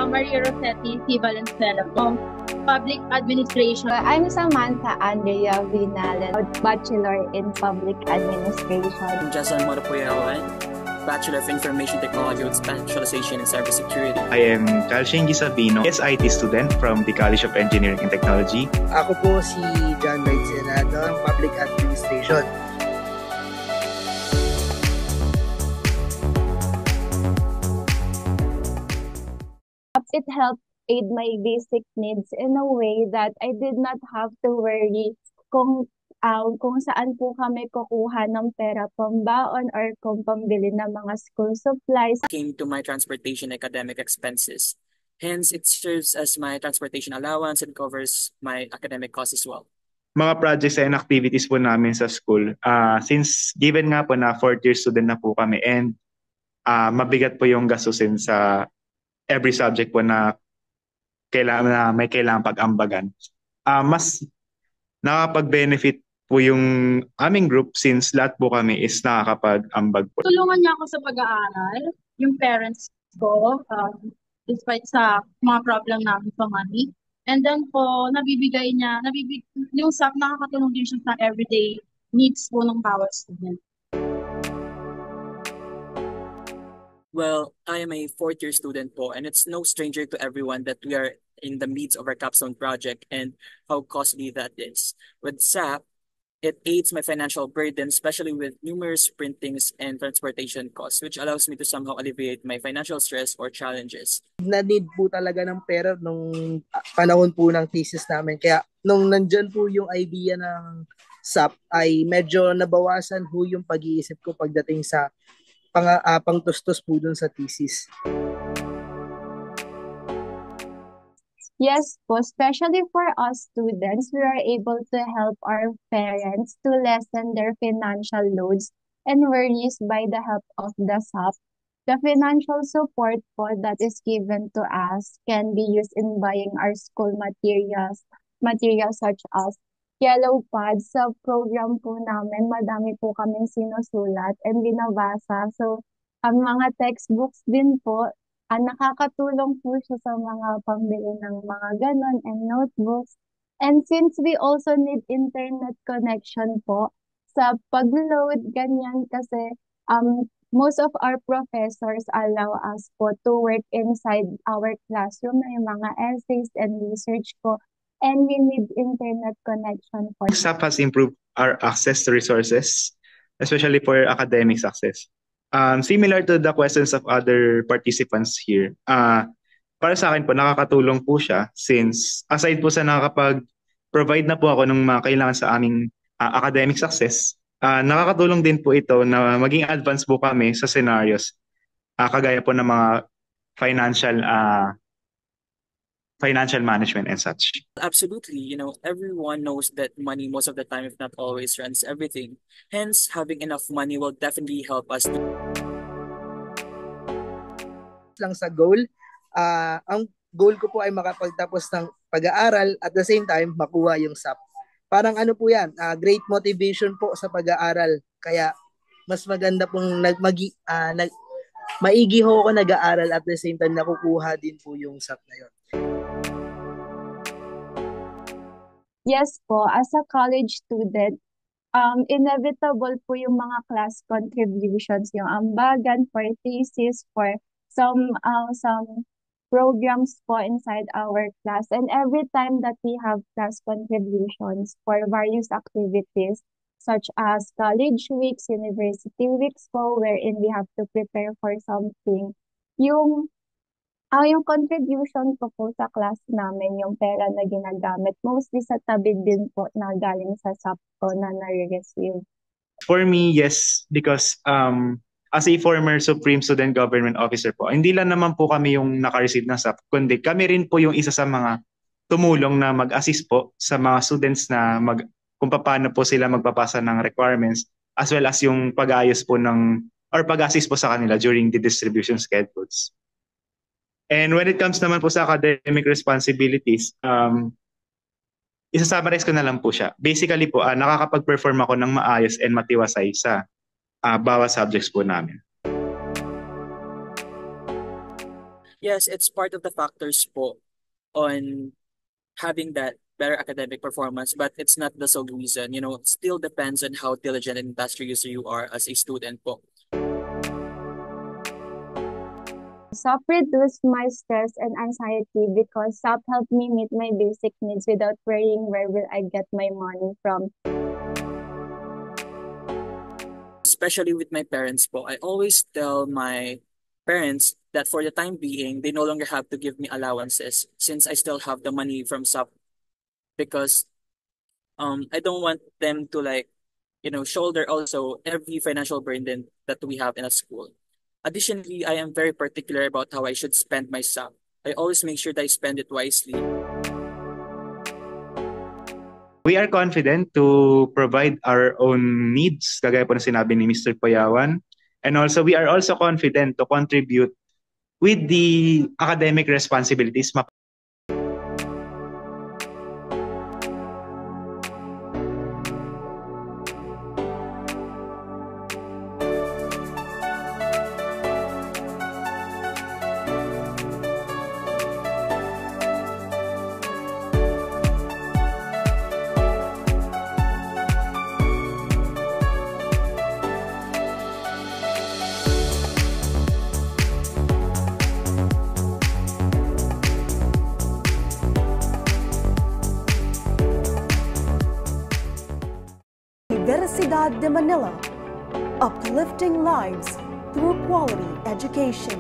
Maria Rossetti C. Valenzuela from Public Administration. I'm Samantha Andrea Vinales, Bachelor in Public Administration. I'm Jason Moropoyawan, Bachelor of Information Technology with specialization in cybersecurity. I am Calshingi Sabino, SIT student from the College of Engineering and Technology. Ako po si John Lloyd Senado ng Public Administration. It helped aid my basic needs in a way that I did not have to worry kung saan po kami kukuha ng pera pambaon or kung pambili ng mga school supplies. Came to my transportation academic expenses. Hence, it serves as my transportation allowance and covers my academic costs as well. Mga projects and activities po namin sa school. Since given nga po na 4th year student na po kami and mabigat po yung gastusin sa every subject po na may kailangan pag-ambagan. Mas nakakapag-benefit po yung aming group since lahat po kami is nakakapag-ambag po. Tulungan niya ako sa pag-aaral, yung parents ko, despite sa mga problem namin sa money. And then po, yung SAP nakakatulong din siya sa everyday needs po ng bawat student. Well, I am a 4th year student po, and it's no stranger to everyone that we are in the midst of our capstone project and how costly that is. With SAP, it aids my financial burden, especially with numerous printings and transportation costs, which allows me to somehow alleviate my financial stress or challenges. Na-need po talaga ng pera nung panahon po ng thesis namin. Kaya nung nandyan po yung idea ng SAP ay medyo nabawasan po yung pag-iisip ko pagdating sa pangtustos po dun sa thesis. Yes po, especially for us students, we are able to help our parents to lessen their financial loads and worries by the help of the SAP. The financial support po that is given to us can be used in buying our school materials such as yellow pads. Sa program po namin, madami po kaming sinusulat and binabasa. So, ang mga textbooks din po, nakakatulong po siya sa mga pambili ng mga ganon and notebooks. And since we also need internet connection po, sa pag-load, ganyan kasi most of our professors allow us po to work inside our classroom na yung mga essays and research po. And we need internet connection for SAP has improved our access to resources, especially for academic success. Similar to the questions of other participants here, para sa akin po, nakakatulong po siya since aside po sa nakakapag-provide na po ako ng mga kailangan sa aming academic success, nakakatulong din po ito na maging advance po kami sa scenarios, kagaya po ng mga financial management and such. Absolutely. Everyone knows that money most of the time, if not always, runs everything. Hence, having enough money will definitely help us. Lang sa goal, ang goal ko po ay makapagtapos ng pag-aaral at the same time makuha yung SAP. Parang ano po yan, great motivation po sa pag-aaral. Kaya mas maganda pong maigi ho ako nag-aaral at the same time nakukuha din po yung SAP na yun. Yes po, as a college student, inevitable po yung mga class contributions, yung ambagan for thesis, for some programs po inside our class. And every time that we have class contributions for various activities, such as college weeks, university weeks po, wherein we have to prepare for something, yung contribution ko po sa class namin, yung pera na ginagamit, mostly sa tabi din po na galing sa SAP ko na nare-receive. For me, yes, because as a former Supreme Student Government Officer po, hindi lang naman po kami yung naka-receive ng SAP, kundi kami rin po yung isa sa mga tumulong na mag-assist po sa mga students na kung paano po sila magpapasa ng requirements, as well as yung pag-ayos po pag-assist po sa kanila during the distribution schedules. And when it comes naman po sa academic responsibilities, isa-summarize ko na lang po siya. Basically po, nakakapag-perform ako ng maayos and matiwasay sa bawat subjects po namin. Yes, it's part of the factors po on having that better academic performance, but it's not the sole reason. You know, it still depends on how diligent and industrious you are as a student po. SAP reduced my stress and anxiety because SAP helped me meet my basic needs without worrying where will I get my money from. Especially with my parents po, I always tell my parents that for the time being, they no longer have to give me allowances since I still have the money from SAP because I don't want them to like, you know, shoulder also every financial burden that we have in a school. Additionally, I am very particular about how I should spend my SAP. I always make sure that I spend it wisely. We are confident to provide our own needs, kagaya po na sinabi ni Mr. Payawan. And also, we are also confident to contribute with the academic responsibilities. Universidad de Manila, uplifting lives through quality education.